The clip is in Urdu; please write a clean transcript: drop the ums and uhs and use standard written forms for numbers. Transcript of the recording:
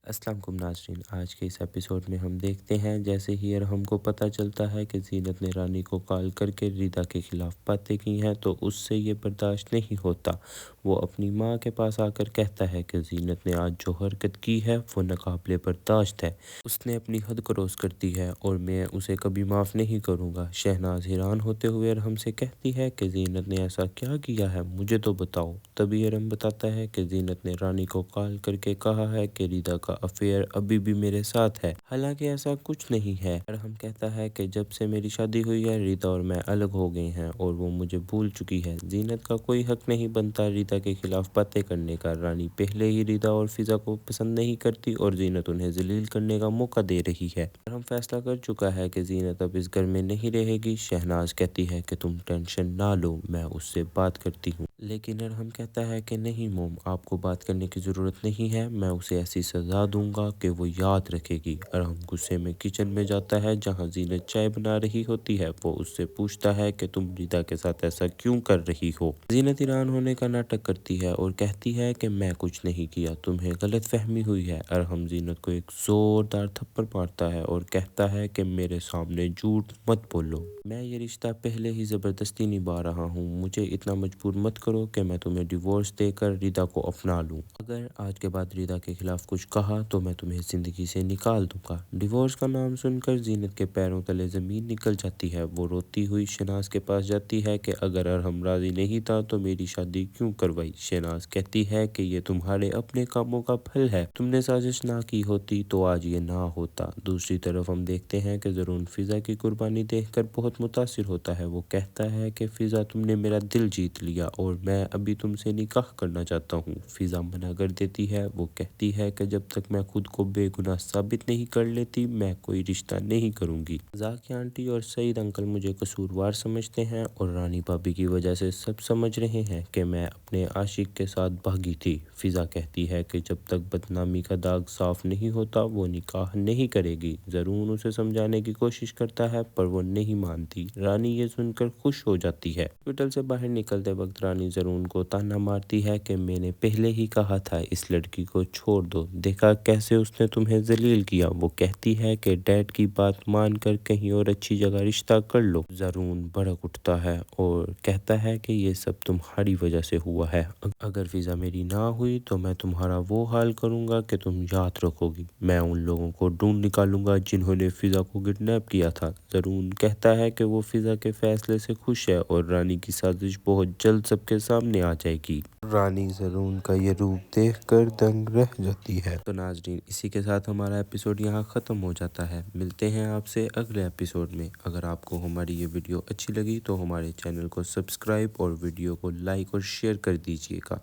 السلام علیکم ناظرین، آج کے اس ایپیسوڈ میں ہم دیکھتے ہیں جیسے ہی ارحم کو پتہ چلتا ہے کہ زینت نے رانی کو کال کر کے ریتا کے خلاف باتیں کی ہیں تو اس سے یہ برداشت نہیں ہوتا۔ وہ اپنی ماں کے پاس آ کر کہتا ہے کہ زینت نے آج جو حرکت کی ہے وہ ناقابل برداشت ہے۔ اس نے اپنی حد کراس کر دی ہے اور میں اسے کبھی معاف نہیں کروں گا۔ شہناز حیران ہوتے ہوئے ارحم سے کہتی ہے کہ زینت نے ایسا کیا کیا ہے، مجھے تو بتاؤ۔ تبھی ارحم بتاتا ہے کہ زینت نے رانی کو کال کر کے کہا ہے کہ ریتا کا افیئر ابھی بھی میرے ساتھ ہے، حالانکہ ایسا کچھ نہیں ہے۔ ارحم کہتا ہے کہ جب سے میری شادی ہوئی ہے ریتا اور میں الگ ہو گئے ہیں اور وہ مجھے بھول چکی ہے۔ زینت کا کوئی حق نہیں بنتا ریتا کے خلاف باتیں کرنے کا۔ رانی پہلے ہی ریتا اور فضا کو پسند نہیں کرتی اور زینت انہیں ذلیل کرنے کا موقع دے رہی ہے۔ ارحم فیصلہ کر چکا ہے کہ زینت اب اس گھر میں نہیں رہے گی۔ شہناز کہتی ہے کہ تم ٹینشن نہ لو، میں اس سے بات کرتی ہوں، لیکن ارحم کہتا ہے کہ نہیں موم، آپ کو بات کرنے کی ضرورت نہیں ہے، میں اسے ایسی سزا دوں گا کہ وہ یاد رکھے گی۔ ارحم غصے میں کچن میں جاتا ہے جہاں زینت چائے بنا رہی ہوتی ہے۔ وہ اس سے پوچھتا ہے کہ تم ریتا کے ساتھ ایسا کیوں کر رہی ہو؟ زینت حیران ہونے کا ناٹک کرتی ہے اور کہتی ہے کہ میں کچھ نہیں کیا، تمہیں غلط فہمی ہوئی ہے۔ ارحم زینت کو ایک زوردار تھپڑ مارتا ہے اور کہتا ہے کہ میرے سامنے جھوٹ مت بولو، میں یہ رشتہ پہلے ہی زبردستی نبھا رہا ہوں، مجھے اتنا مجبور مت کرو کہ میں تمہیں ڈیورس دے کر ریتا کو اپنا لوں۔ اگر آج کے بعد ریتا کے خلاف کچھ کہا تو میں تمہیں زندگی سے نکال دوں گا۔ ڈیورس کا نام سن کر زینت کے پیروں تلے زمین نکل جاتی ہے۔ وہ روتی ہوئی شہناز کے پاس جاتی ہے کہ اگر ارحم راضی نہیں تھا تو میری شادی کیوں کروائی؟ شہناز کہتی ہے کہ یہ تمہارے اپنے کاموں کا پھل ہے، تم نے سازش نہ کی ہوتی تو آج یہ نہ ہوتا۔ دوسری طرف ہم دیکھتے ہیں کہ زرون فضا کی قربانی دیکھ کر بہت متاثر ہوتا ہے۔ وہ کہتا ہے کہ فضا تم نے میرا دل جیت لیا اور میں ابھی تم سے نکاح کرنا چاہتا ہوں۔ فضا منع کر دیتی ہے، وہ کہتی ہے کہ جب تک میں خود کو بے گناہ ثابت نہیں کر لیتی میں کوئی رشتہ نہیں کروں گی۔ ذاکیہ آنٹی اور سعید انکل مجھے قصوروار سمجھتے ہیں اور رانی بھابی کی وجہ سے سب سمجھ رہے ہیں کہ میں اپنے عاشق کے ساتھ بھاگی تھی۔ فضا کہتی ہے کہ جب تک بدنامی کا داغ صاف نہیں ہوتا وہ نکاح نہیں کرے گی۔ زرون اسے سمجھانے کی کوشش کرتا ہے پر وہ نہیں مانتی۔ رانی یہ سن کر خوش ہو جاتی ہے۔ ہاسپٹل سے باہر نکلتے وقت رانی زرون کو طعنہ مارتی ہے کہ میں نے پہلے ہی کہا تھا اس لڑکی کو چھوڑ دو، دیکھا کیسے اس نے تمہیں ذلیل کیا۔ وہ کہتی ہے کہ ڈیڈ کی بات مان کر کہیں اور اچھی جگہ رشتہ کر لو۔ زرون بھڑک اٹھتا ہے اور کہتا ہے کہ یہ سب تمہاری وجہ سے ہوا ہے، اگر فضا میری نہ ہوئی تو میں تمہارا وہ حال کروں گا کہ تم یاد رکھو گی، میں ان لوگوں کو ڈھونڈ نکالوں گا جنہوں نے فضا کو کڈنیپ کیا تھا۔ زرون کہتا ہے کہ وہ فضا کے فیصلے سے خوش ہے اور رانی کی سازش بہت جلد سب کے سامنے آ جائے گی۔ رانی زرون کا یہ روپ دیکھ کر دنگ رہ جاتی ہے۔ تو ناظرین، اسی کے ساتھ ہمارا ایپیسوڈ یہاں ختم ہو جاتا ہے۔ ملتے ہیں آپ سے اگلے ایپیسوڈ میں۔ اگر آپ کو ہماری یہ ویڈیو اچھی لگی تو ہمارے چینل کو سبسکرائب اور ویڈیو کو لائک اور شیئر کر دیجیے گا۔